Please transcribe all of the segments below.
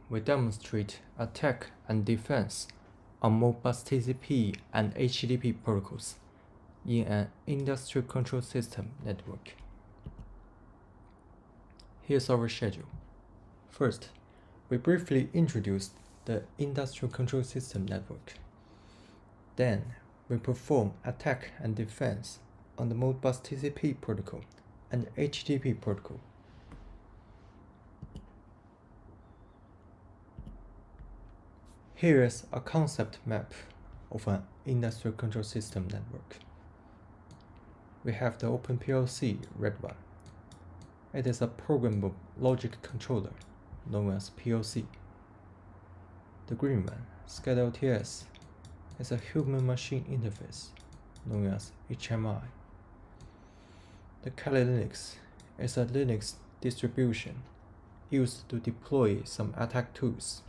we demonstrate attack and defense on Modbus TCP and HTTP protocols in an industrial control system network. Here's our schedule. First, we briefly introduce the industrial control system network. Then, we perform attack and defense on the Modbus TCP protocol and HTTP protocol. Here is a concept map of an industrial control system network. We have the OpenPLC red one. It is a programmable logic controller known as PLC. The green one, SCADA-LTS, is a human-machine interface known as HMI. The Kali Linux is a Linux distribution used to deploy some attack tools.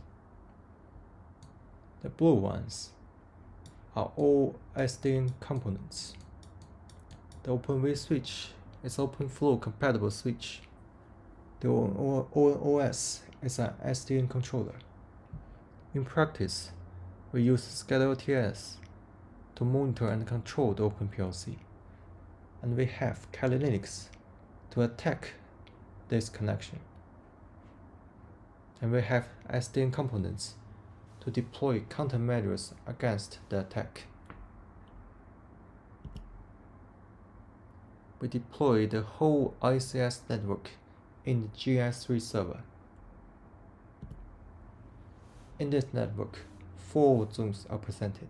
The blue ones are all SDN components. The OpenV switch is OpenFlow compatible switch. The OS is an SDN controller. In practice, we use SCADA-LTS to monitor and control the OpenPLC, and we have Kali Linux to attack this connection. And we have SDN components to deploy countermeasures against the attack. We deploy the whole ICS network in the GS3 server. In this network, 4 zones are presented: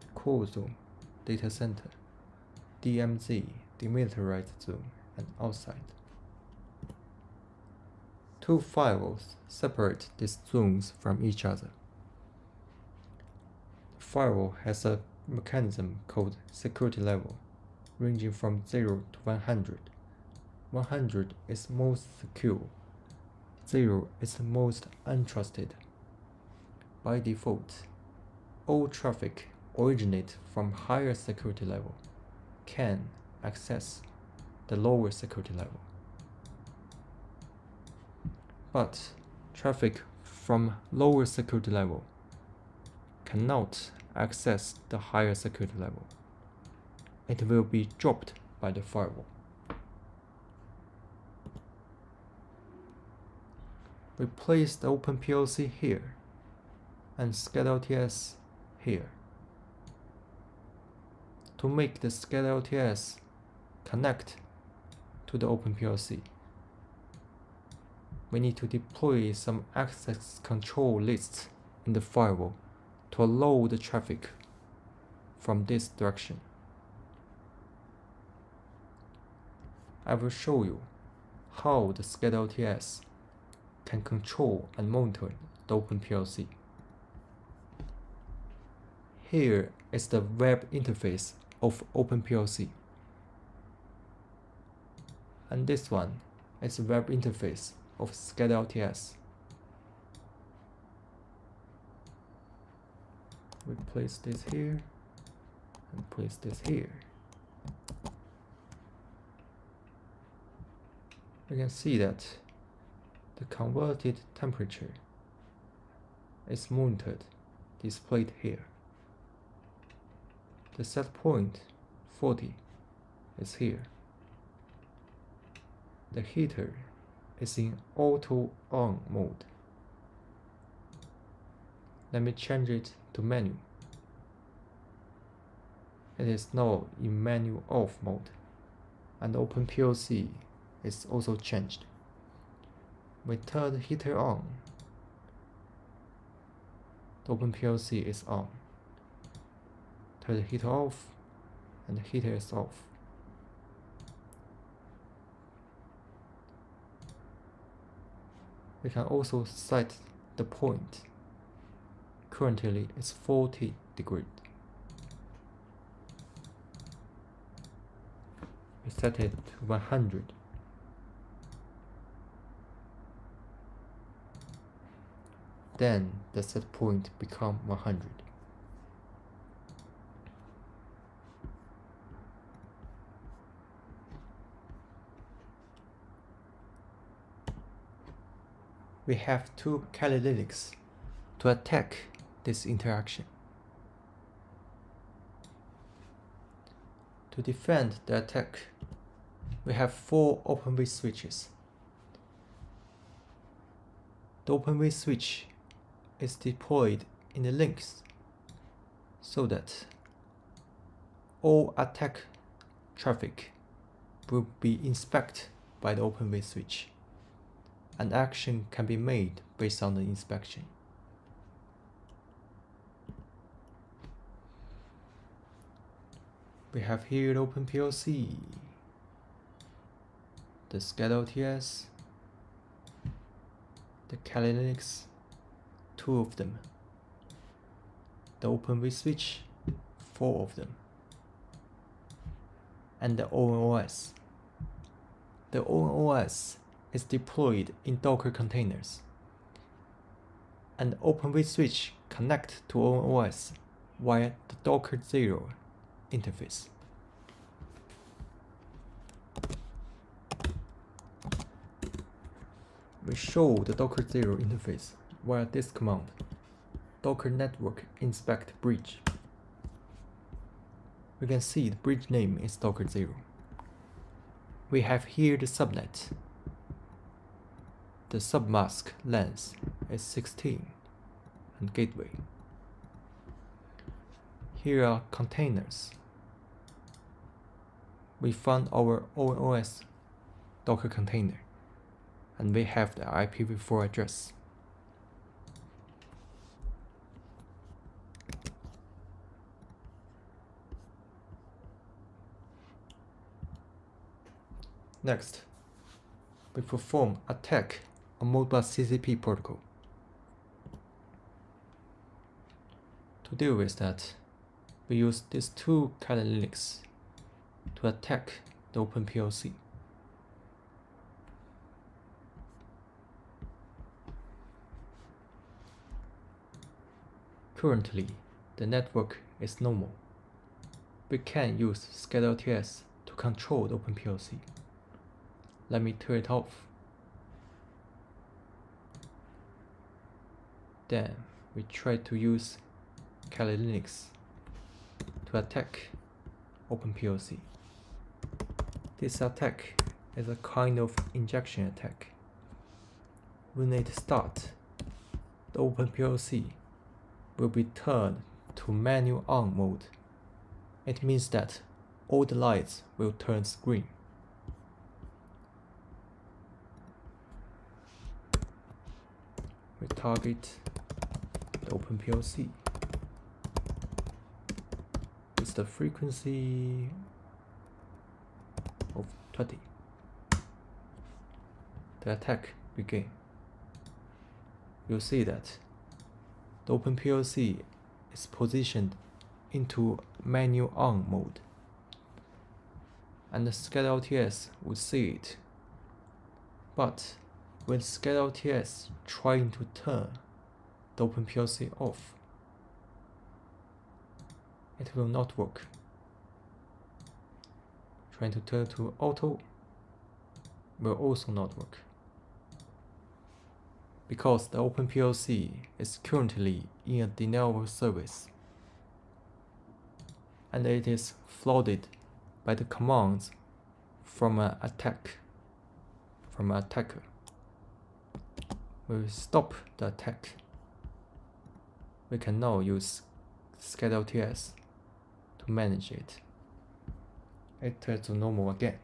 the core zone, data center, DMZ, demilitarized zone, and outside. 2 firewalls separate these zones from each other. The firewall has a mechanism called security level, ranging from 0 to 100. 100 is most secure, 0 is the most untrusted. By default, all traffic originates from higher security level can access the lower security level. But traffic from lower security level cannot access the higher security level. It will be dropped by the firewall. We place the OpenPLC here and SCADA-LTS here. To make the SCADA-LTS connect to the OpenPLC, we need to deploy some access control lists in the firewall to allow the traffic from this direction. I will show you how the SCADA-LTS can control and monitor the OpenPLC. Here is the web interface of OpenPLC. And this one is the web interface of SCADA-LTS. We place this here and place this here. We can see that the converted temperature is monitored, displayed here. The set point 40 is here. The heater is in auto on mode. Let me change it to manual. It is now in manual off mode, and OpenPLC is also changed. We turn the heater on. The OpenPLC is on. Turn the heater off, and the heater is off. We can also set the point. Currently it's 40 degrees. We set it to 100. Then the set point become 100. we have two Kali Linux to attack this interaction. To defend the attack, we have 4 open vSwitches. The open vSwitch is deployed in the links so that all attack traffic will be inspected by the open vSwitch, and action can be made based on the inspection. We have here the OpenPLC, the SCADA-LTS, the Kali Linux, 2 of them, the Open vSwitch, 4 of them, and the ONOS. The ONOS is deployed in Docker containers, and Open vSwitch connect to ONOS via the Docker 0 interface. We show the Docker 0 interface via this command: docker network inspect bridge. We can see the bridge name is Docker 0. We have here the subnet. The submask length is 16 and gateway. Here are containers. We found our ONOS Docker container, and we have the IPv4 address. Next, we perform attack on Modbus TCP protocol. To deal with that, we use these 2 Kali Linux to attack the OpenPLC. Currently, the network is normal. We can use SCADA-LTS to control the OpenPLC. Let me turn it off. Then we try to use Kali Linux to attack OpenPLC. This attack is a kind of injection attack. When it starts, the OpenPLC will be turned to manual on mode. It means that all the lights will turn green. We target the OpenPLC with the frequency of 20. The attack begins. You'll see that the OpenPLC is positioned into manual on mode, and the SCADA-LTS would see it. But when SCADA-LTS trying to turn the OpenPLC off, it will not work. Trying to turn to auto will also not work, because the OpenPLC is currently in a denial of service, and it is flooded by the commands from an attacker. We will stop the attack. We can now use SCADA-LTS to manage it. It turns to normal again.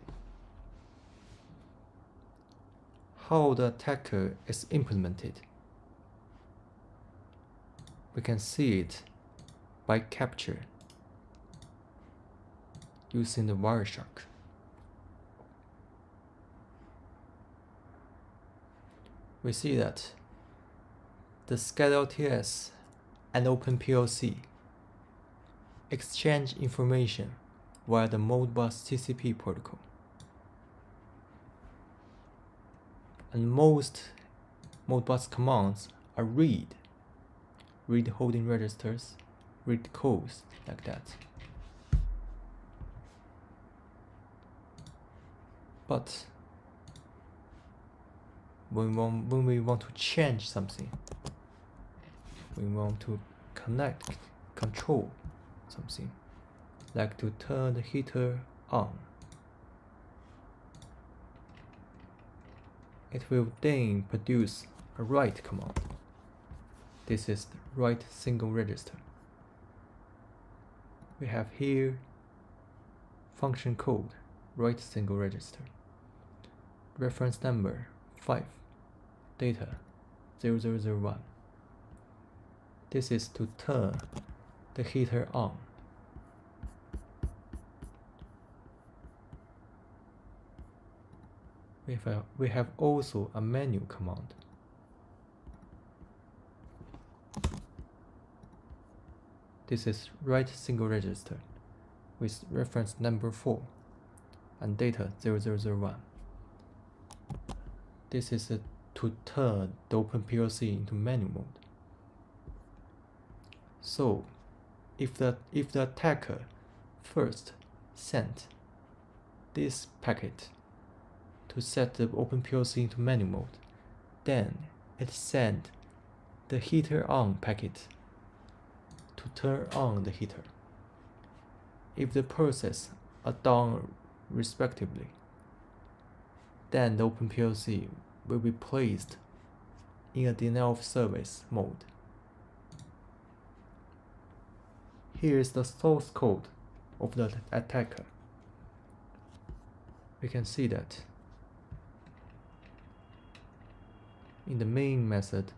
How the attacker is implemented? We can see it by capture using the Wireshark. We see that the SCADA-LTS and OpenPLC exchange information via the Modbus TCP protocol. And most Modbus commands are read holding registers, read codes, like that. But when we want to change something, we want to control something, like to turn the heater on. It will then produce a write command. This is the write single register. We have here function code write single register, reference number 5, data 0001. This is to turn the heater on. We have also a menu command. This is write single register with reference number 4 and data 0001. This is to turn the OpenPLC into menu mode. So, if the attacker first sent this packet to set the OpenPLC into menu mode, then it sent the heater on packet to turn on the heater. If the process are done respectively, then the OpenPLC will be placed in a denial of service mode. Here is the source code of the attacker. We can see that in the main method,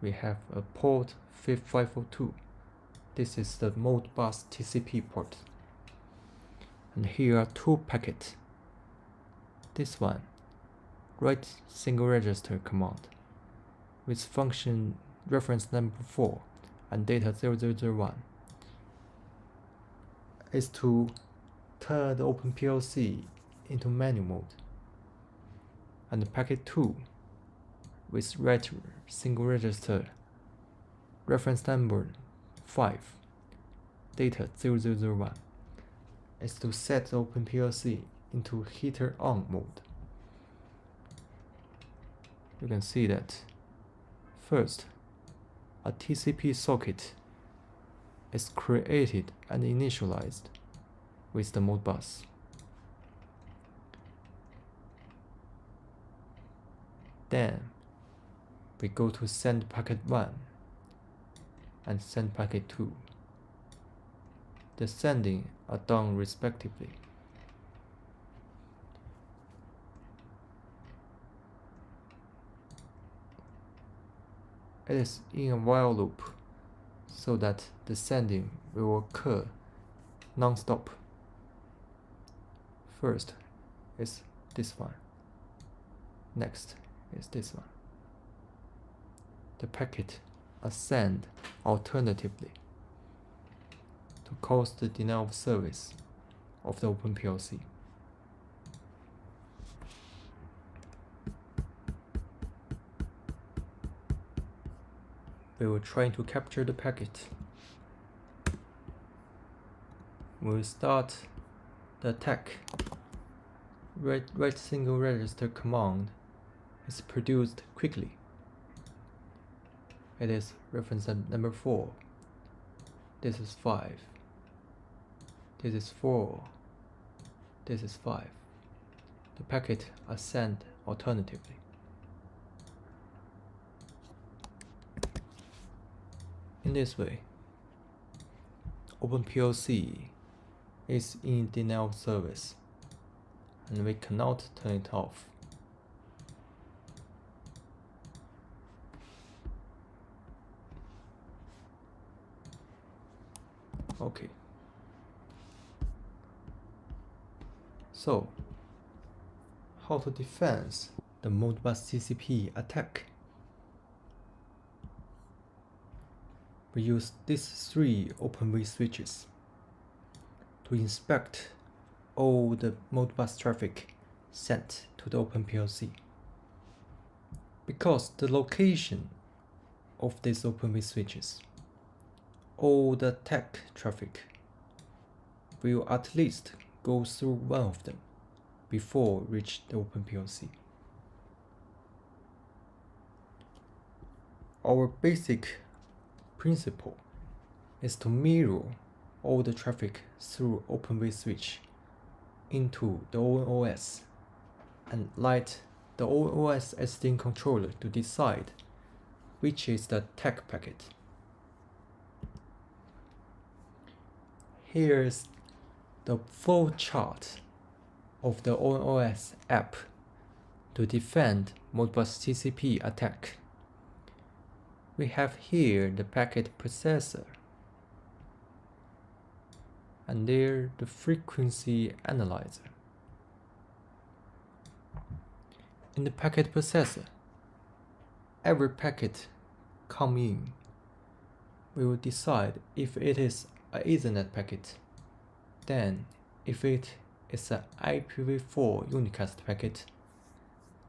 we have a port 502. This is the Modbus TCP port. And here are 2 packets. This one, write single register command with function reference number 4 and data 0001 is to turn the OpenPLC into menu mode. And packet 2 with write single register reference number 5 data 0001 is to set the OpenPLC into heater on mode. You can see that first a TCP socket is created and initialized with the Modbus. Then we go to send packet 1 and send packet 2. The sending are done respectively. It is in a while loop so that the sending will occur non-stop. First is this one. Next is this one. The packet are sent alternatively to cause the denial of service of the OpenPLC. We will try to capture the packet. We will start the attack. Write single register command is produced quickly. It is reference number 4. This is 5. This is 4. This is 5. The packet are sent alternatively. In this way, OpenPLC is in denial of service and we cannot turn it off. Okay. So, how to defend the Modbus TCP attack? We use these 3 OpenV switches to inspect all the Modbus traffic sent to the OpenPLC. Because the location of these OpenV switches, all the attack traffic will at least go through one of them. before reach the OpenPLC. Our basic principle is to mirror all the traffic through Open switch into the OS and let the OS SDN controller to decide which is the tag packet. Here's the flow chart of the OS app to defend Modbus TCP attack. We have here the packet processor, and there the frequency analyzer. In the packet processor, every packet come in, we will decide if it is an Ethernet packet. Then, if it is an IPv4 unicast packet,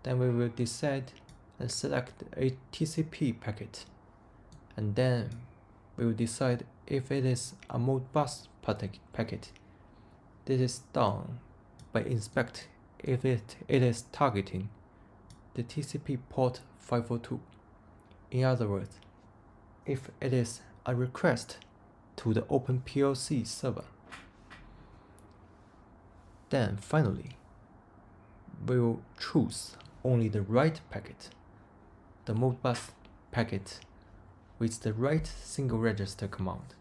then we will decide and select a TCP packet. And then we will decide if it is a Modbus packet. This is done by inspect if it is targeting the TCP port 502. In other words, if it is a request to the OpenPLC server. Then finally, we will choose only the right packet, the Modbus packet with the right single register command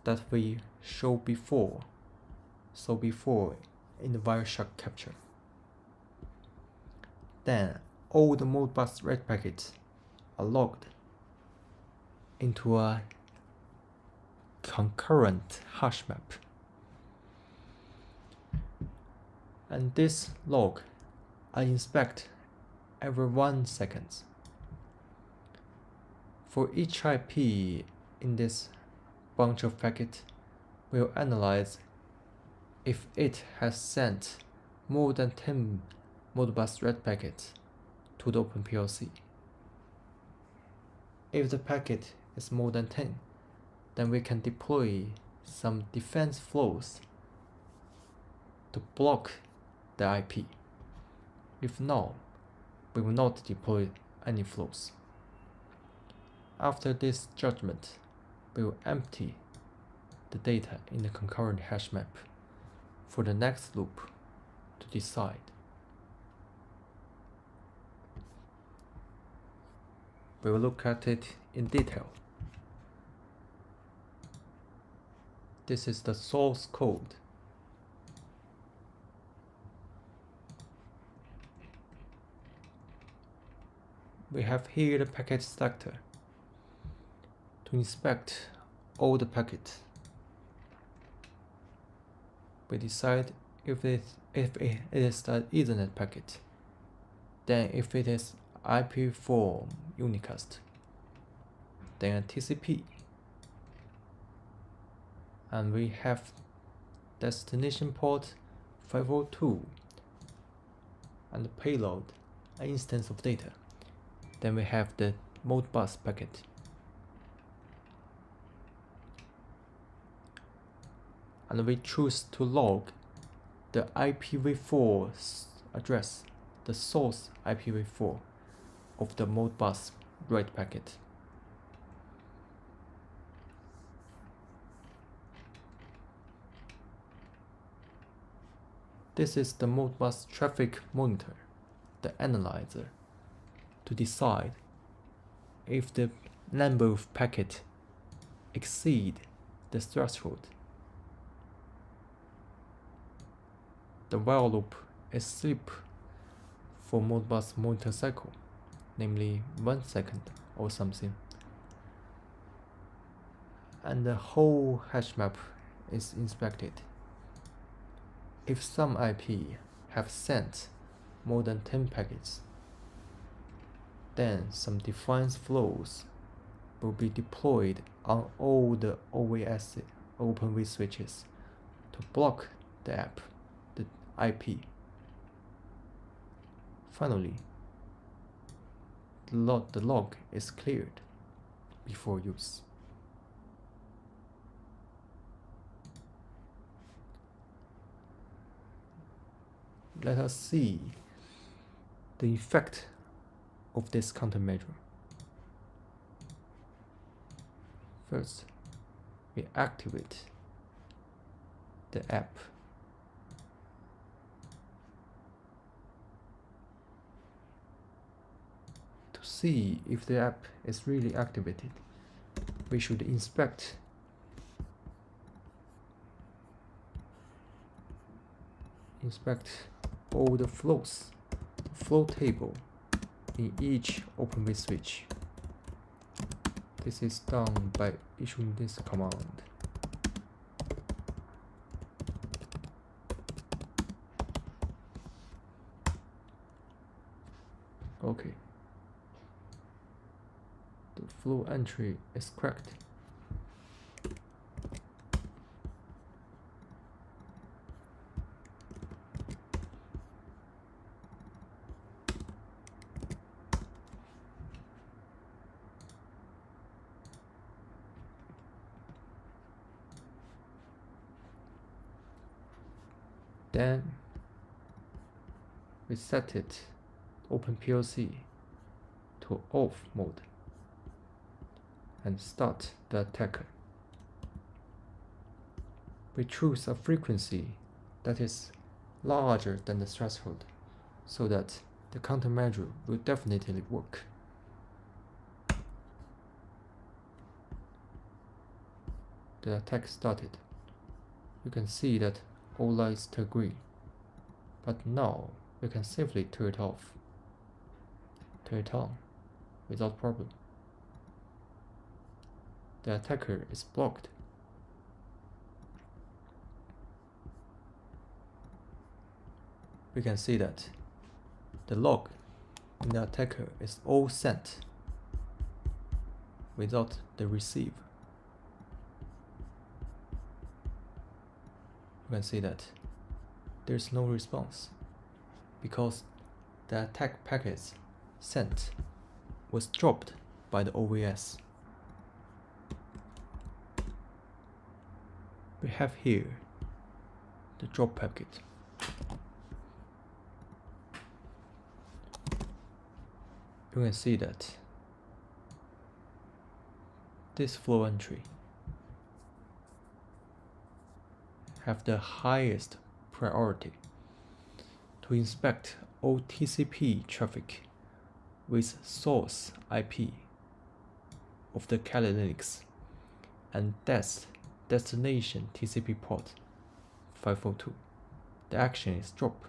that we saw before in the Wireshark capture. Then all the Modbus red packets are logged into a concurrent hash map. And this log I inspect every 1 second. For each IP in this bunch of packets, we'll analyze if it has sent more than 10 Modbus red packets to the OpenPLC. If the packet is more than 10, then we can deploy some defense flows to block the IP. If not, we will not deploy any flows. After this judgment, we will empty the data in the concurrent hash map for the next loop to decide. We will look at it in detail. This is the source code. We have here the packet selector to inspect all the packets. We decide if it is the Ethernet packet, then if it is IPv4 unicast, then a TCP, and we have destination port 502 and the payload, an instance of data. Then we have the Modbus packet. And we choose to log the IPv4 address, the source IPv4 of the Modbus write packet. This is the Modbus traffic monitor, the analyzer, to decide if the number of packets exceed the threshold. The while loop is sleep for Modbus monitor cycle, namely 1 second or something. And the whole hash map is inspected. If some IP have sent more than 10 packets, then some defense flows will be deployed on all the OVS Open switches to block the app, the IP. Finally, the log is cleared before use. let us see the effect of this countermeasure. First, we activate the app. To see if the app is really activated, we should inspect all the flow table in each open switch. This is done by issuing this command. Okay. The flow entry is correct. Then we set it OpenPLC to off mode and start the attacker. We choose a frequency that is larger than the threshold so that the countermeasure will definitely work. The attack started. You can see that all lights turn green, but now we can safely turn it off, turn it on without problem. The attacker is blocked. We can see that the log in the attacker is all sent without the receive. You can see that there's no response because the attack packets sent was dropped by the OVS. We have here the drop packet. You can see that this flow entry have the highest priority to inspect all TCP traffic with source IP of the Kali Linux and destination TCP port 542. The action is drop.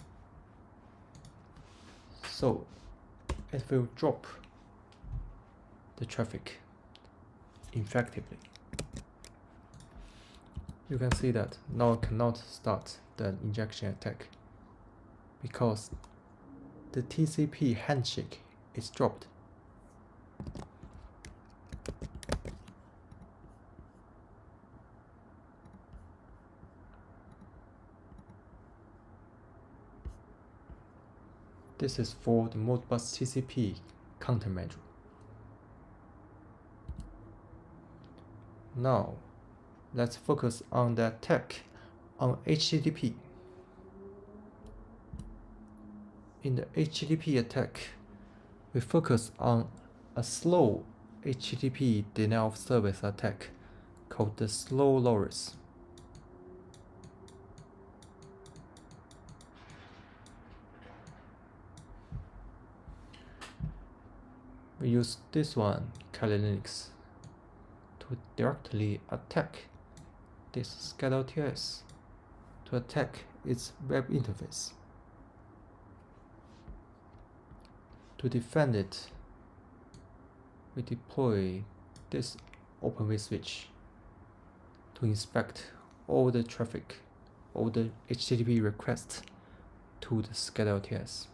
So it will drop the traffic effectively. You can see that now I cannot start the injection attack because the TCP handshake is dropped. This is for the Modbus TCP countermeasure. Now, let's focus on the attack on HTTP. In the HTTP attack, we focus on a slow HTTP denial of service attack called the slow loris. We use this one, Kali Linux, to directly attack this SCADA-LTS to attack its web interface. To defend it, we deploy this open switch to inspect all the traffic, all the HTTP requests to the SCADA-LTS.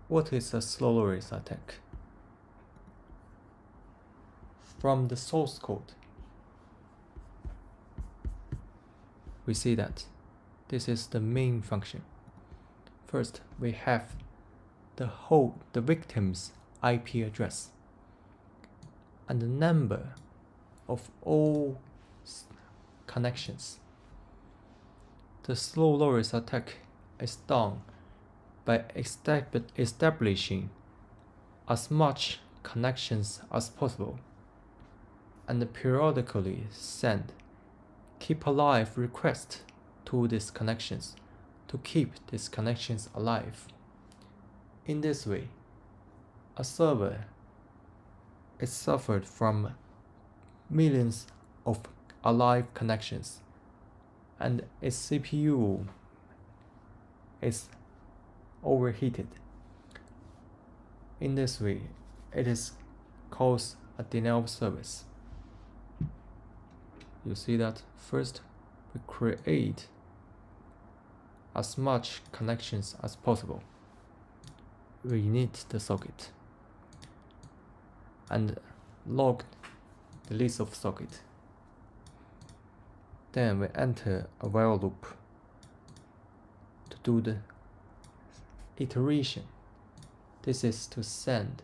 What is a slow loris attack? From the source code, we see that this is the main function. First, we have the victim's IP address and the number of all connections. The slow loris attack is done by establishing as much connections as possible and periodically send keep alive requests to these connections to keep these connections alive. In this way, a server is suffered from millions of alive connections and its CPU is overheated. In this way, it is cause a denial of service. You see that first we create as much connections as possible. We init the socket and log the list of socket. Then we enter a while loop to do the iteration. This is to send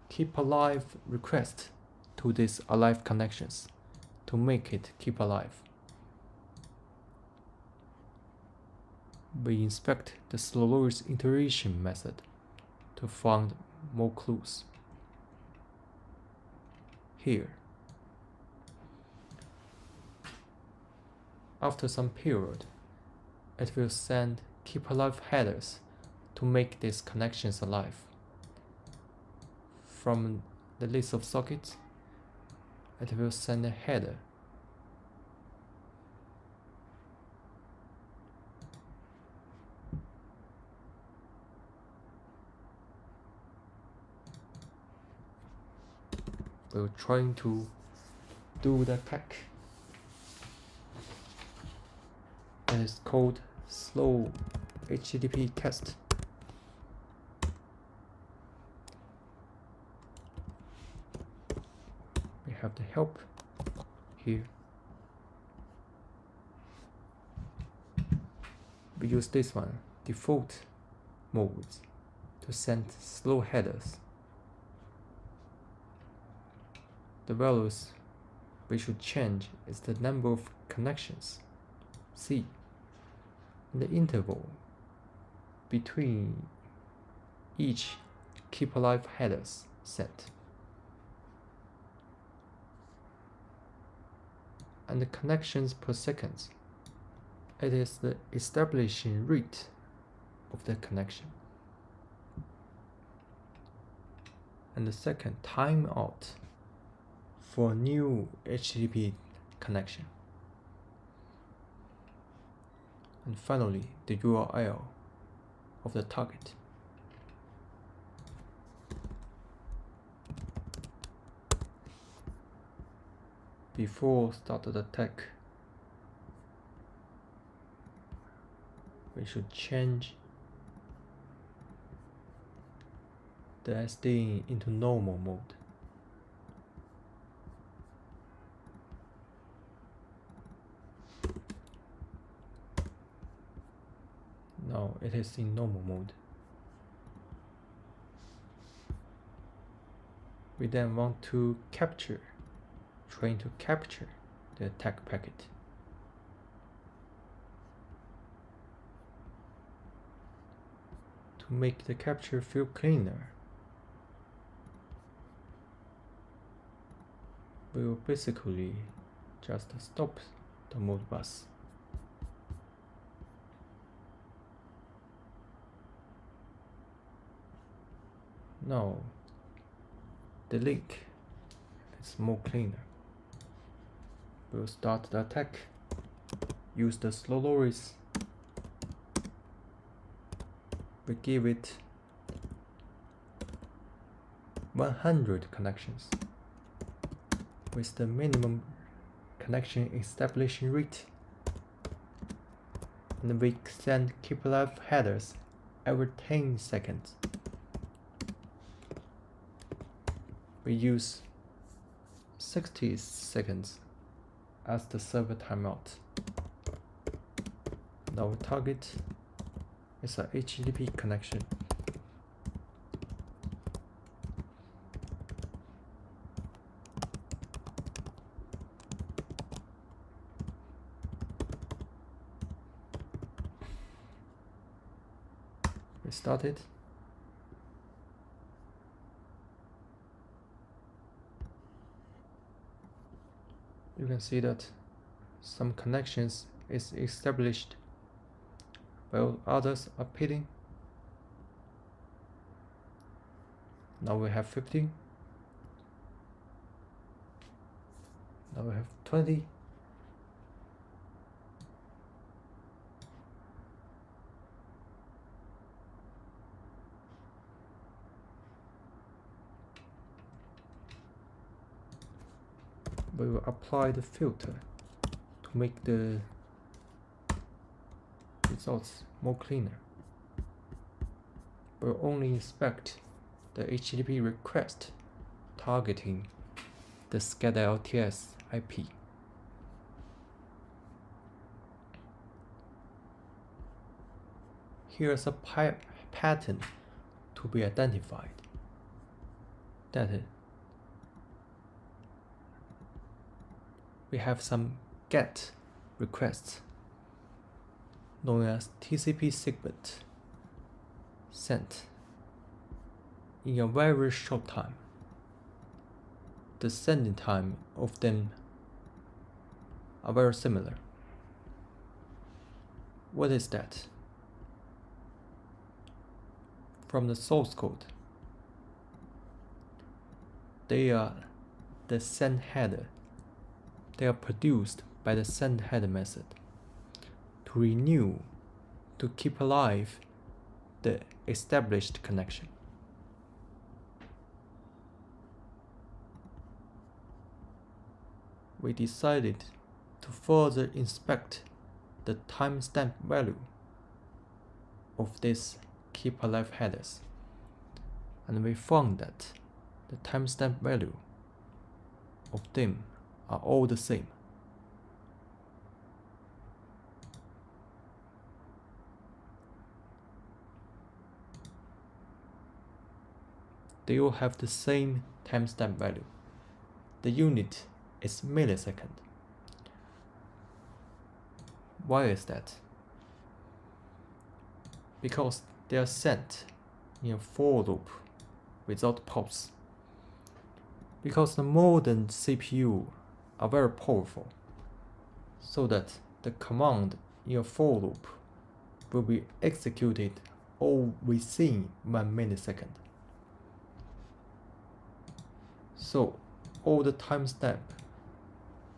keep alive request to these alive connections to make it keep alive. We inspect the slow loris iteration method to find more clues. Here, after some period, it will send keep alive headers to make these connections alive. From the list of sockets, it will send a header. We're trying to do the attack. It is called slow HTTP test. We have the help here. We use this one, default modes, to send slow headers. The values we should change is the number of connections, C, and the interval between each keep alive headers set, and the connections per second. It is the establishing rate of the connection. And the second, timeout for a new HTTP connection. And finally, the URL of the target. Before start the attack, we should change the SD into normal mode. Now it is in normal mode. We then want to trying to capture the attack packet. To make the capture feel cleaner, we will basically just stop the mode bus. Now the link is more cleaner. We'll start the attack. Use the slow loris. We give it 100 connections with the minimum connection establishing rate, and we send keep alive headers every 10 seconds. We use 60 seconds as the server timeout. Our target is a HTTP connection. Restart it. You can see that some connections is established while others are pitting. Now we have 50. Now we have 20. We will apply the filter to make the results more cleaner. We'll only inspect the HTTP request targeting the SCADA LTS IP. Here's a pattern to be identified. That is, we have some GET requests known as TCP segment sent in a very short time. The sending time of them are very similar. What is that? From the source code, they are the send header. They are produced by the send header method to renew, to keep alive the established connection. We decided to further inspect the timestamp value of these keep alive headers, and we found that the timestamp value of them are all the same. They all have the same timestamp value. The unit is millisecond. Why is that? Because they are sent in a for loop without pause. Because the modern CPU are very powerful, so that the command in a for loop will be executed all within 1 millisecond. So all the timestamp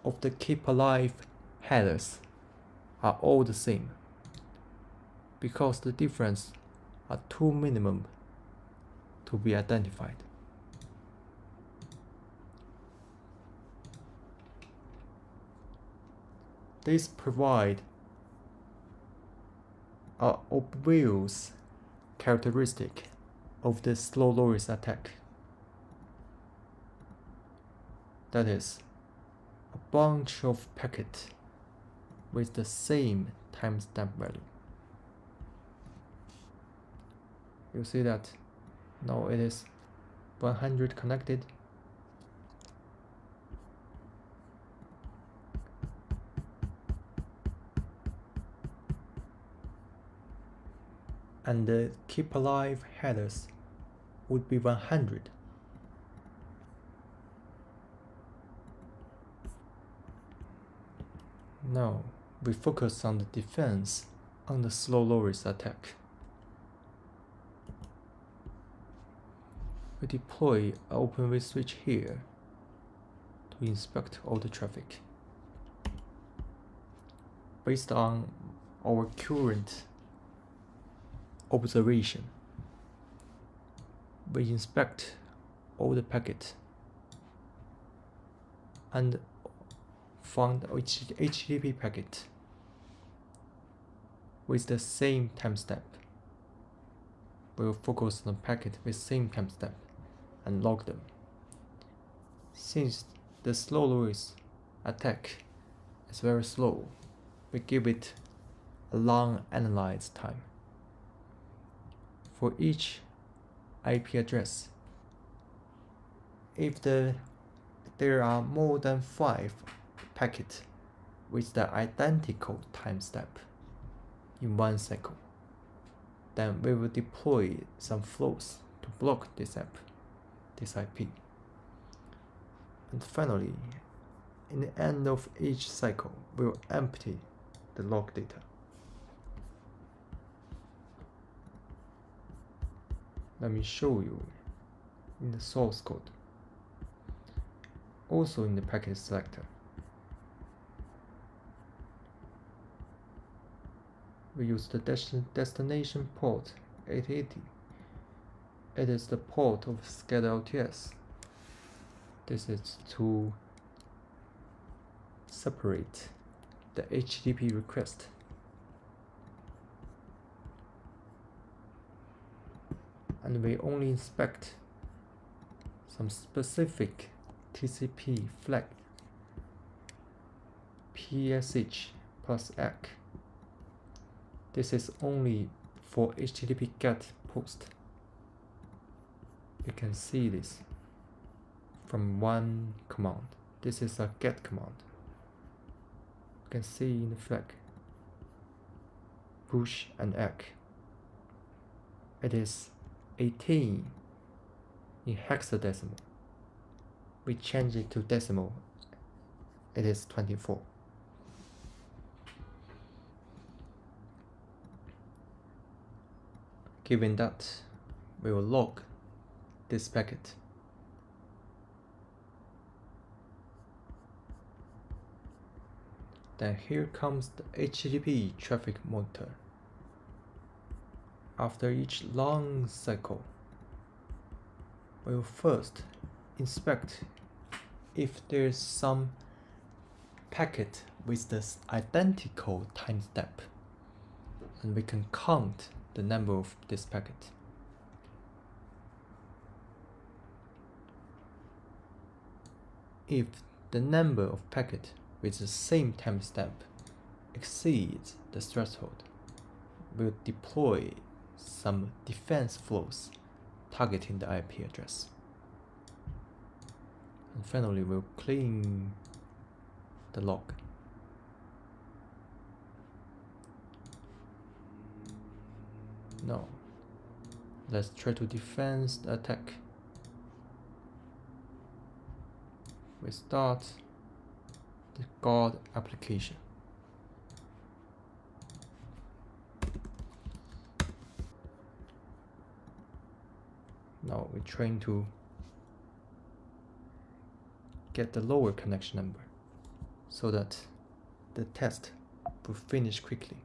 of the keep alive headers are all the same, because the difference are too minimum to be identified. This provide an obvious characteristic of the slow loris attack. That is, a bunch of packets with the same timestamp value. You see that now it is 100 connected. And the keep alive headers would be 100. Now we focus on the defense on the slow loris attack. We deploy an open vSwitch here to inspect all the traffic. Based on our current observation, we inspect all the packets and found HTTP packet with the same timestamp. We will focus on the packet with same timestamp and log them. Since the slow loris attack is very slow, we give it a long analyze time. For each IP address, if there are more than 5 packets with the identical timestamp in 1 cycle, Then we will deploy some flows to block this IP. And finally, in the end of each cycle, we will empty the log data. Let me show you in the source code. Also in the packet selector, we use the destination port 880. It is the port of SCADA LTS. This is to separate the HTTP request. And we only inspect some specific TCP flag PSH plus ACK. This is only for HTTP GET post. You can see this from one command. This is a GET command. You can see in the flag push and ACK. It is 18 in hexadecimal. We change it to decimal. It is 24. Given that, we will log this packet. Then here comes the HTTP traffic monitor. After each long cycle, we will first inspect if there is some packet with this identical timestamp, and we can count the number of this packet. If the number of packet with the same timestamp exceeds the threshold, we'll deploy some defense flows targeting the IP address. And finally, we'll clean the log. Now, let's try to defend the attack. We start the guard application. Now we're trying to get the lower connection number so that the test will finish quickly.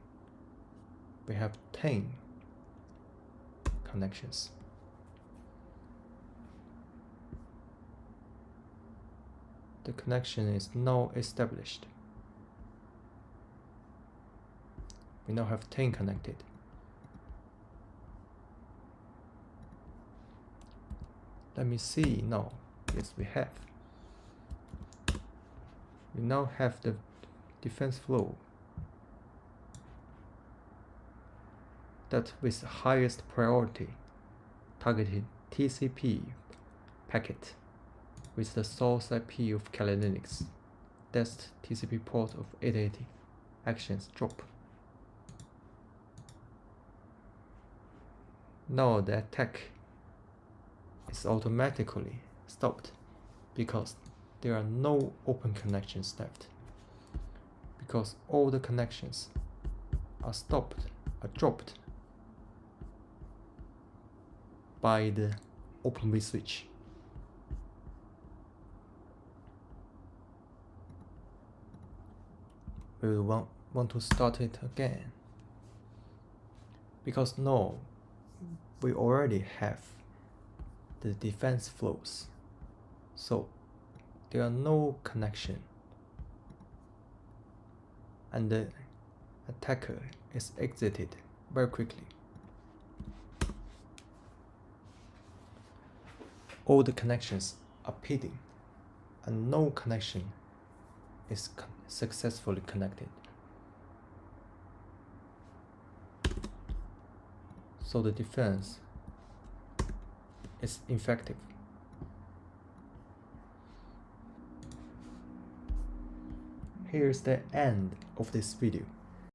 We have 10 connections. The connection is now established. We now have 10 connected. Let me see now. Yes, we have. We now have the defense flow that with highest priority targeted TCP packet with the source IP of Kali Linux, test TCP port of 880, actions drop. Now the attack is automatically stopped because there are no open connections left, because all the connections are dropped by the open vSwitch. We will want to start it again, because now we already have the defense flows, so there are no connection, and the attacker is exited very quickly. All the connections are pending, and no connection is successfully connected. So the defense is effective. Here's the end of this video.